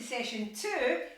session 2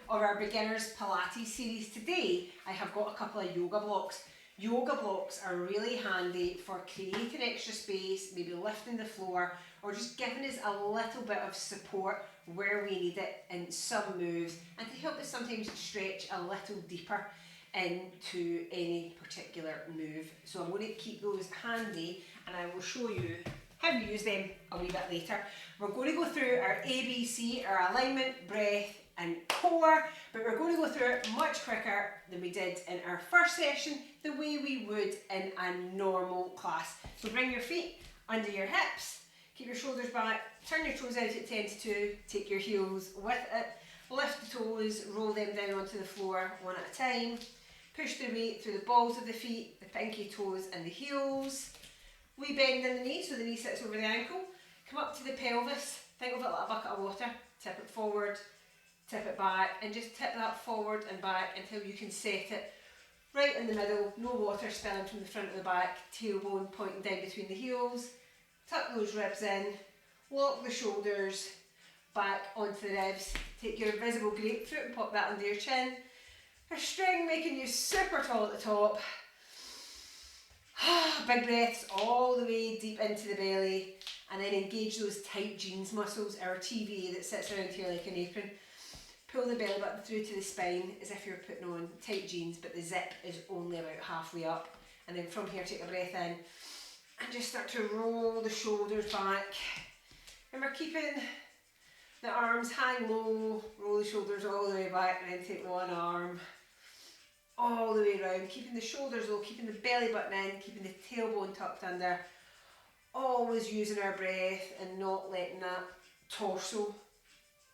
of our Beginners Pilates series. Today I have got a couple of yoga blocks. Yoga blocks are really handy for creating extra space, maybe lifting the floor, or just giving us a little bit of support where we need it in some moves, and to help us sometimes stretch a little deeper into any particular move. So I'm going to keep those handy and I will show you how we use them a wee bit later. We're going to go through our ABC, our alignment, breath and core, but we're going to go through it much quicker than we did in our first session, the way we would in a normal class. So bring your feet under your hips, keep your shoulders back, turn your toes out at 10 to 2, take your heels with it, lift the toes, roll them down onto the floor one at a time, push the weight through the balls of the feet, the pinky toes and the heels. We bend in the knee so the knee sits over the ankle. Come up to the pelvis, think of it like a bucket of water, tip it forward, tip it back, and just tip that forward and back until you can set it right in the middle, no water spilling from the front of the back, tailbone pointing down between the heels. Tuck those ribs in, lock the shoulders back onto the ribs, take your invisible grapefruit and pop that under your chin. A string making you super tall at the top. Big breaths all the way deep into the belly, and then engage those tight jeans muscles, our TVA that sits around here like an apron. Pull the belly button through to the spine as if you're putting on tight jeans, but the zip is only about halfway up. And then from here take a breath in and just start to roll the shoulders back. Remember, keeping the arms hang low, roll the shoulders all the way back, and then take one arm all the way around, keeping the shoulders low, keeping the belly button in, keeping the tailbone tucked under, always using our breath and not letting that torso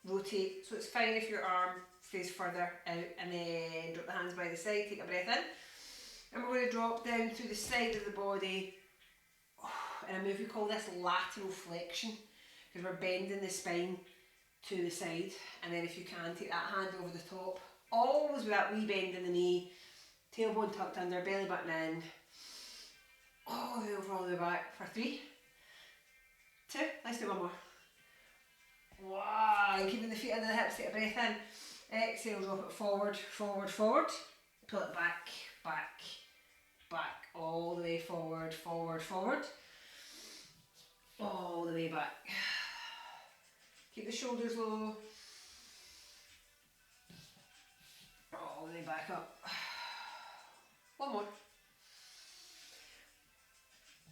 rotate. So it's fine if your arm stays further out, and then drop the hands by the side, take a breath in, and we're going to drop down through the side of the body in a move we call this lateral flexion, because we're bending the spine to the side. And then if you can, take that hand over the top, always with that wee bend in the knee, tailbone tucked under, belly button in, all the way over, all the way back for 3, 2, let's do one more. 1, keeping the feet under the hips, take a breath in, exhale, drop it forward, forward, forward, pull it back, back, back, all the way forward, forward, forward, all the way back. Keep the shoulders low, all the way back up. One more.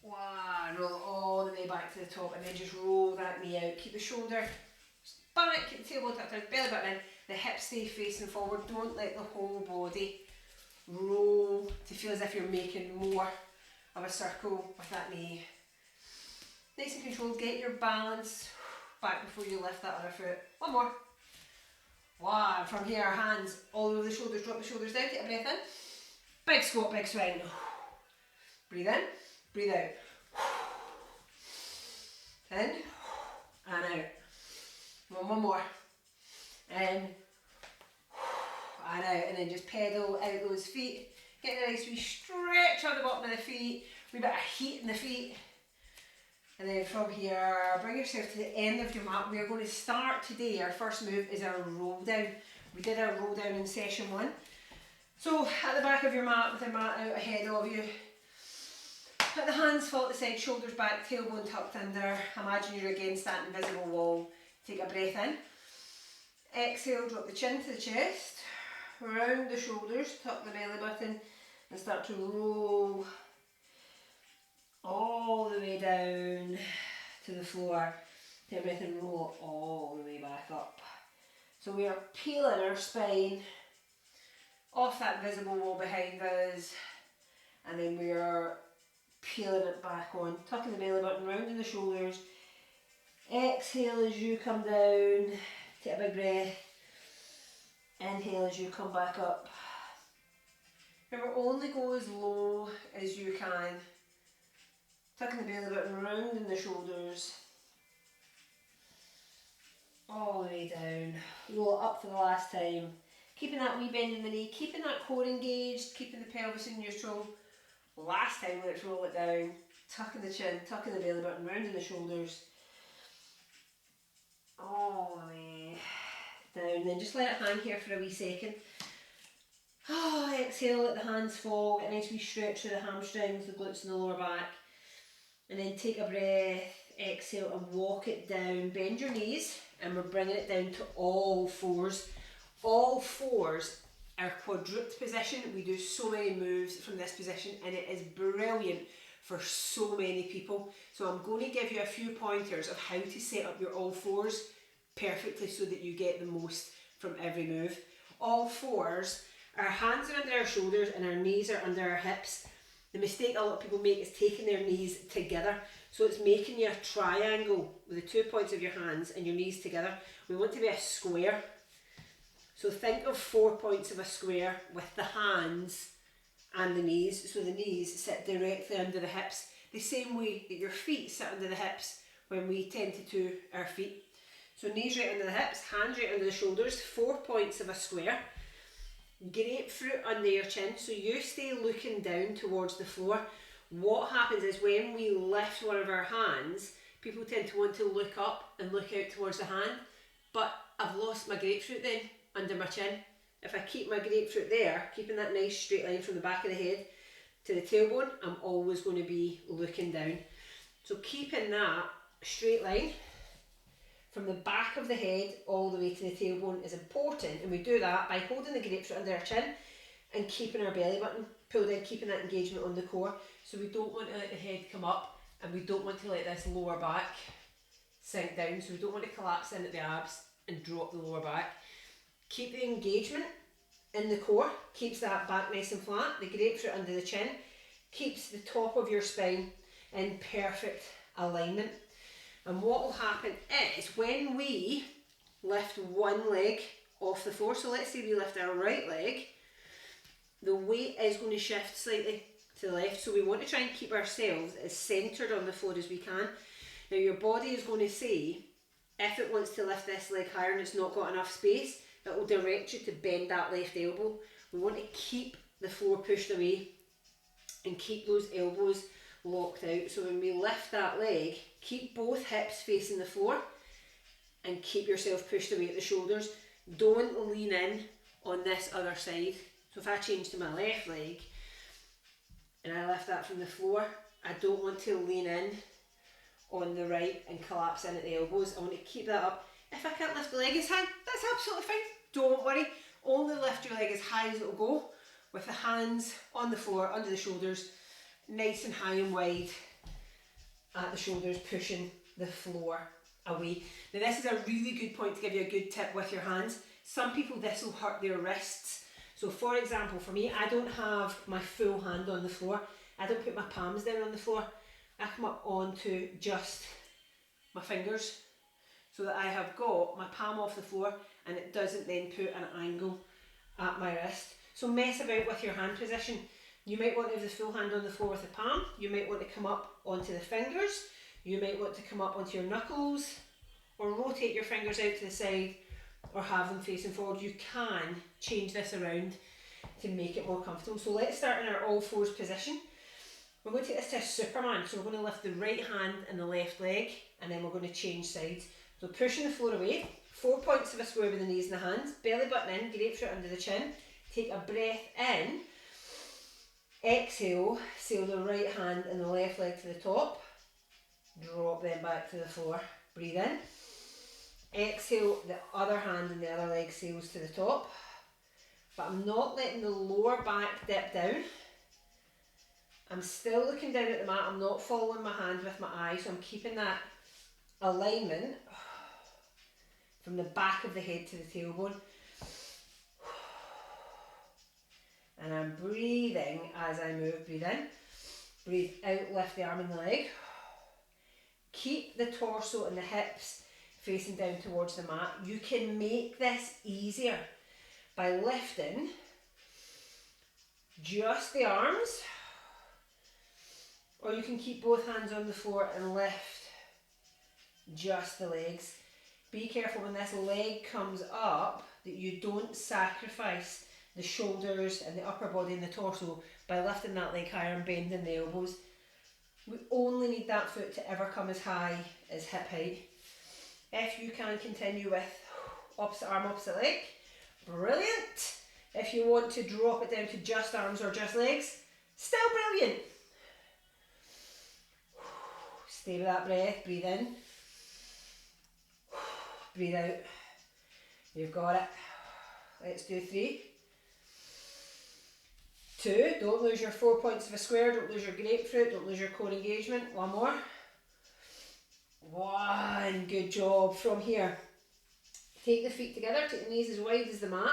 1, roll all the way back to the top, and then just roll that knee out. Keep the shoulder back, keep the tailbone tucked in, belly button in, the hips stay facing forward. Don't let the whole body roll to feel as if you're making more of a circle with that knee. Nice and controlled, get your balance back before you lift that other foot. One more. 1, from here, hands all over the shoulders, drop the shoulders down, take a breath in. Big squat, big swing. Breathe in, breathe out. In and out. One more. In and out. And then just pedal out those feet. Get a nice wee stretch on the bottom of the feet. A wee bit of heat in the feet. And then from here, bring yourself to the end of your mat. We are going to start today. Our first move is our roll down. We did our roll down in session 1. So at the back of your mat, with the mat out ahead of you, let the hands fall at the side, shoulders back, tailbone tucked under. Imagine you're against that invisible wall. Take a breath in. Exhale, drop the chin to the chest. Round the shoulders, tuck the belly button, and start to roll all the way down to the floor. Take a breath and roll all the way back up. So we are peeling our spine off that visible wall behind us, and then we are peeling it back on, tucking the belly button, rounding the shoulders. Exhale as you come down, take a big breath. Inhale as you come back up. Remember, only go as low as you can. Tucking the belly button, rounding the shoulders. All the way down. Roll it up for the last time. Keeping that wee bend in the knee, keeping that core engaged, keeping the pelvis in neutral. Last time, let's roll it down. Tucking the chin, tucking the belly button, rounding the shoulders. All the way down and then just let it hang here for a wee second. Exhale, let the hands fall, get a nice wee stretch through the hamstrings, the glutes and the lower back. And then take a breath, exhale and walk it down. Bend your knees and we're bringing it down to all fours. All fours are quadruped position. We do so many moves from this position and it is brilliant for so many people. So I'm going to give you a few pointers of how to set up your all fours perfectly so that you get the most from every move. All fours, our hands are under our shoulders and our knees are under our hips. The mistake a lot of people make is taking their knees together. So it's making you a triangle with the 2 points of your hands and your knees together. We want to be a square. So think of 4 points of a square with the hands and the knees. So the knees sit directly under the hips, the same way that your feet sit under the hips when we tend to do our feet. So knees right under the hips, hands right under the shoulders, 4 points of a square. Grapefruit under your chin, so you stay looking down towards the floor. What happens is when we lift one of our hands, people tend to want to look up and look out towards the hand, but I've lost my grapefruit then under my chin. If I keep my grapefruit there, keeping that nice straight line from the back of the head to the tailbone, I'm always going to be looking down. So keeping that straight line from the back of the head all the way to the tailbone is important, and we do that by holding the grapefruit under our chin and keeping our belly button pulled in, keeping that engagement on the core. So we don't want to let the head come up and we don't want to let this lower back sink down, so we don't want to collapse in at the abs and drop the lower back. Keep the engagement in the core, keeps that back nice and flat. The grapefruit under the chin keeps the top of your spine in perfect alignment. And what will happen is when we lift one leg off the floor, so let's say we lift our right leg, the weight is going to shift slightly to the left, so we want to try and keep ourselves as centred on the floor as we can. Now your body is going to say, if it wants to lift this leg higher and it's not got enough space, it will direct you to bend that left elbow. We want to keep the floor pushed away and keep those elbows locked out. So when we lift that leg, keep both hips facing the floor and keep yourself pushed away at the shoulders. Don't lean in on this other side. So if I change to my left leg and I lift that from the floor, I don't want to lean in on the right and collapse in at the elbows. I want to keep that up. If I can't lift the leg as high, that's absolutely fine. Don't worry. Only lift your leg as high as it will go, with the hands on the floor, under the shoulders, nice and high and wide at the shoulders, pushing the floor away. Now this is a really good point to give you a good tip with your hands. Some people, this will hurt their wrists. So for example, for me, I don't have my full hand on the floor. I don't put my palms down on the floor. I come up onto just my fingers so that I have got my palm off the floor and it doesn't then put an angle at my wrist. So mess about with your hand position. You might want to have the full hand on the floor with the palm. You might want to come up onto the fingers. You might want to come up onto your knuckles, or rotate your fingers out to the side, or have them facing forward. You can change this around to make it more comfortable. So let's start in our all fours position. We're going to take this to a Superman. So we're going to lift the right hand and the left leg, and then we're going to change sides. So pushing the floor away, 4 points of a square with the knees and the hands, belly button in, grapefruit under the chin. Take a breath in. Exhale, sail the right hand and the left leg to the top. Drop them back to the floor. Breathe in. Exhale, the other hand and the other leg sails to the top. But I'm not letting the lower back dip down. I'm still looking down at the mat. I'm not following my hand with my eye, so I'm keeping that alignment from the back of the head to the tailbone. And I'm breathing as I move. Breathe in, breathe out, lift the arm and the leg. Keep the torso and the hips facing down towards the mat. You can make this easier by lifting just the arms, or you can keep both hands on the floor and lift just the legs. Be careful when this leg comes up that you don't sacrifice the shoulders and the upper body and the torso by lifting that leg higher and bending the elbows. We only need that foot to ever come as high as hip height. If you can continue with opposite arm, opposite leg. Brilliant. If you want to drop it down to just arms or just legs, still brilliant. Stay with that breath, breathe in, breathe out. You've got it. Let's do 3, 2, don't lose your 4 points of a square, don't lose your grapefruit, don't lose your core engagement. 1 more. 1, good job. From here, take the feet together, take the knees as wide as the mat,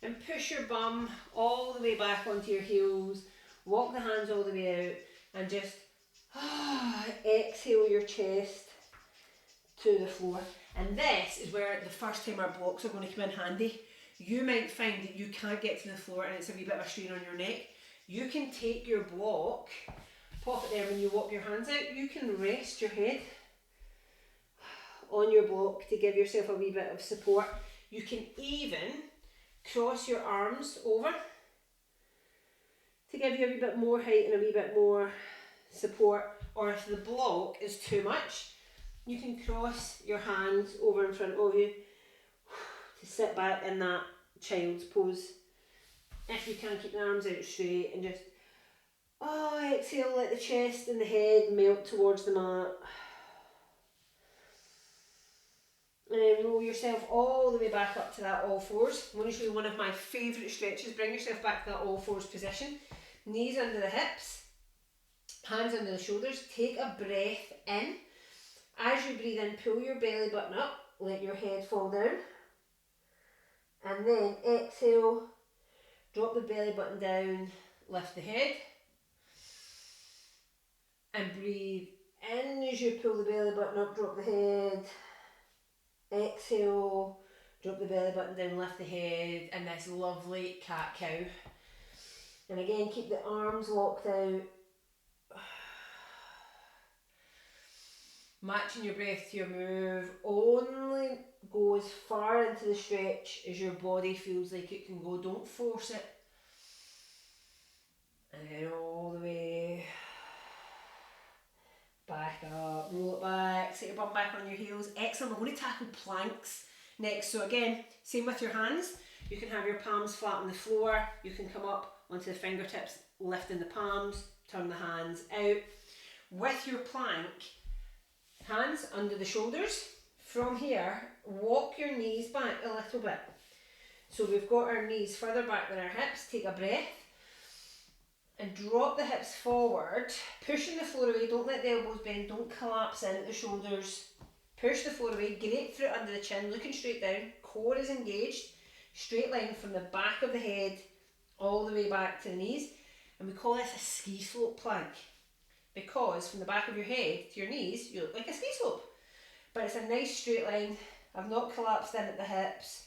and push your bum all the way back onto your heels. Walk the hands all the way out, and just exhale your chest to the floor. And this is where the first time our blocks are going to come in handy. You might find that you can't get to the floor and it's a wee bit of a strain on your neck. You can take your block, pop it there when you walk your hands out. You can rest your head on your block to give yourself a wee bit of support. You can even cross your arms over to give you a wee bit more height and a wee bit more support. Or if the block is too much, you can cross your hands over in front of you to sit back in that child's pose. If you can, keep the arms out straight and just exhale, let the chest and the head melt towards the mat. And then roll yourself all the way back up to that all fours. I'm going to show you one of my favourite stretches. Bring yourself back to that all fours position. Knees under the hips, hands under the shoulders. Take a breath in. As you breathe in, pull your belly button up, let your head fall down. And then exhale, drop the belly button down, lift the head. And breathe in as you pull the belly button up, drop the head. Exhale, drop the belly button down, lift the head, and this lovely cat-cow. And again, keep the arms locked out. Matching your breath to your move. Only go as far into the stretch as your body feels like it can go. Don't force it. And then all the way back up, roll it back, set your bum back on your heels. Excellent. We're going to tackle planks next. So again, same with your hands. You can have your palms flat on the floor. You can come up onto the fingertips, lifting the palms, turn the hands out. With your plank, hands under the shoulders. From here, walk your knees back a little bit. So we've got our knees further back than our hips. Take a breath. And drop the hips forward, pushing the floor away. Don't let the elbows bend, don't collapse in at the shoulders. Push the floor away, grapefruit under the chin, looking straight down. Core is engaged. Straight line from the back of the head all the way back to the knees. And we call this a ski slope plank, because from the back of your head to your knees, you look like a ski slope. But it's a nice straight line. I've not collapsed in at the hips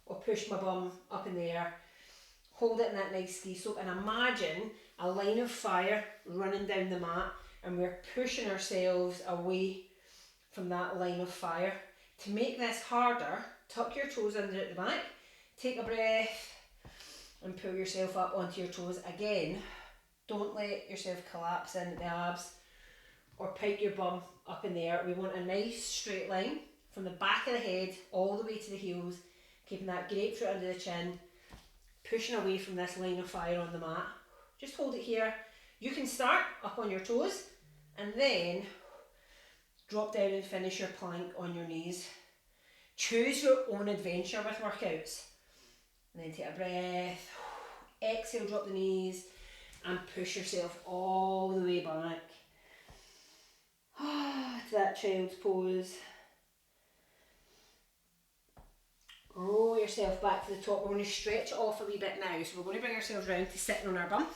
or pushed my bum up in the air. Hold it in that nice ski slope and imagine a line of fire running down the mat, and we're pushing ourselves away from that line of fire. To make this harder, tuck your toes under at the back, take a breath and pull yourself up onto your toes. Again, don't let yourself collapse in at the abs or pike your bum up in the air. We want a nice straight line from the back of the head all the way to the heels, keeping that grapefruit under the chin, pushing away from this line of fire on the mat. Just hold it here. You can start up on your toes and then drop down and finish your plank on your knees. Choose your own adventure with workouts. And then take a breath. Exhale, drop the knees and push yourself all the way back to that child's pose. Roll yourself back to the top. We're going to stretch it off a wee bit now. So we're going to bring ourselves round to sitting on our bum.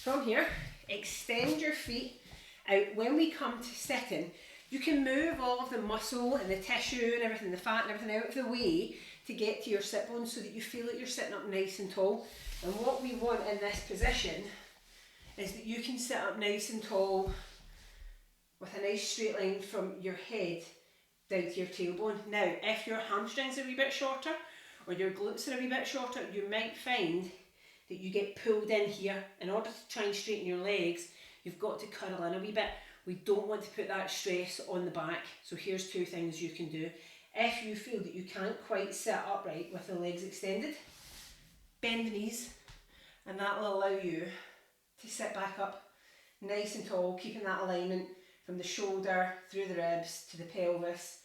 From here, extend your feet out. When we come to sitting, you can move all of the muscle and the tissue and everything, the fat and everything out of the way to get to your sit bones so that you feel like you're sitting up nice and tall. And what we want in this position is that you can sit up nice and tall with a nice straight line from your head down to your tailbone. Now, if your hamstrings are a wee bit shorter or your glutes are a wee bit shorter, you might find that you get pulled in here. In order to try and straighten your legs, you've got to curl in a wee bit. We don't want to put that stress on the back. So here's two things you can do. If you feel that you can't quite sit upright with the legs extended, bend the knees, and that will allow you to sit back up nice and tall, keeping that alignment from the shoulder through the ribs to the pelvis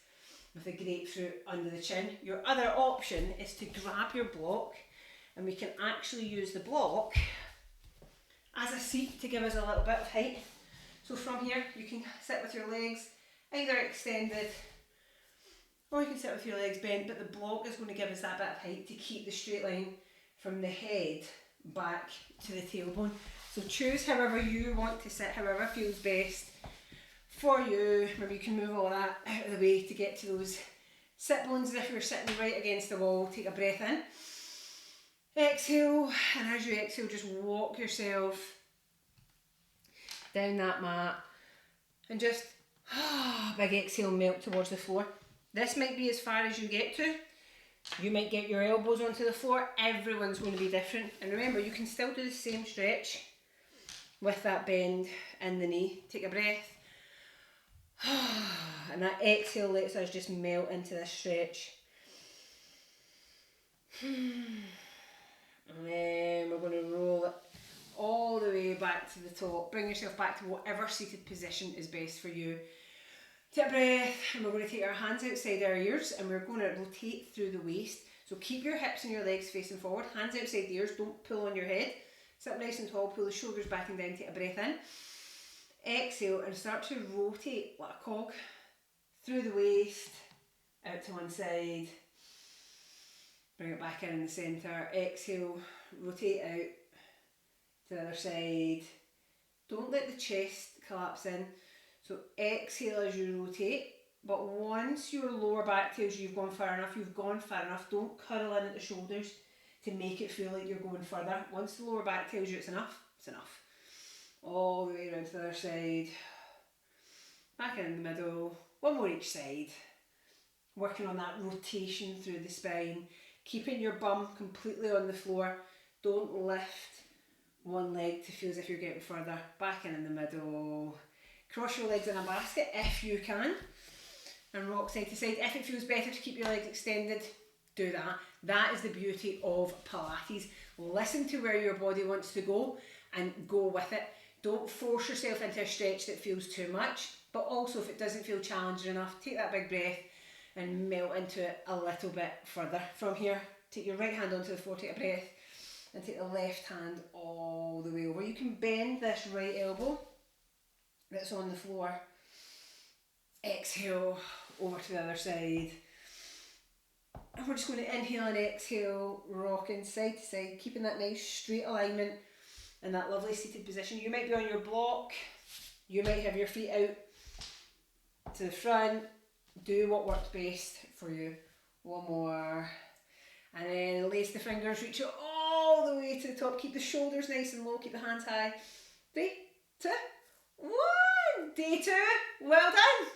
with a grapefruit under the chin. Your other option is to grab your block, and we can actually use the block as a seat to give us a little bit of height. So from here you can sit with your legs either extended, or you can sit with your legs bent, but the block is going to give us that bit of height to keep the straight line from the head back to the tailbone. So choose however you want to sit, however feels best for you. Maybe you can move all that out of the way to get to those sit bones. If you're sitting right against the wall, take a breath in. Exhale, and as you exhale, just walk yourself down that mat and just big exhale, melt towards the floor. This might be as far as you get to. You might get your elbows onto the floor. Everyone's going to be different. And remember, you can still do the same stretch with that bend in the knee. Take a breath. And that exhale lets us just melt into this stretch. And then we're going to roll it all the way back to the top. Bring yourself back to whatever seated position is best for you. Take a breath, and we're going to take our hands outside our ears, and we're going to rotate through the waist. So keep your hips and your legs facing forward, hands outside the ears, don't pull on your head. Sit nice and tall, pull the shoulders back and down, take a breath in. Exhale and start to rotate like a cog through the waist, out to one side. Bring it back in the centre. Exhale, rotate out to the other side. Don't let the chest collapse in. So exhale as you rotate, but once your lower back tells you you've gone far enough, you've gone far enough. Don't curl in at the shoulders to make it feel like you're going further. Once the lower back tells you it's enough, it's enough. All the way around to the other side. Back in the middle. One more each side. Working on that rotation through the spine. Keeping your bum completely on the floor. Don't lift one leg to feel as if you're getting further. Back in the middle. Cross your legs in a basket if you can, and rock side to side. If it feels better to keep your legs extended, do that. That is the beauty of Pilates. Listen to where your body wants to go and go with it. Don't force yourself into a stretch that feels too much, but also if it doesn't feel challenging enough, take that big breath and melt into it a little bit further. From here, take your right hand onto the floor, take a breath, and take the left hand all the way over. You can bend this right elbow that's on the floor. Exhale over to the other side. And we're just going to inhale and exhale, rocking side to side, keeping that nice straight alignment and that lovely seated position. You might be on your block, you might have your feet out to the front. Do what works best for you. One more. And then lace the fingers, reach it all the way to the top. Keep the shoulders nice and low, keep the hands high. 3, 2, 1. Day 2. Well done.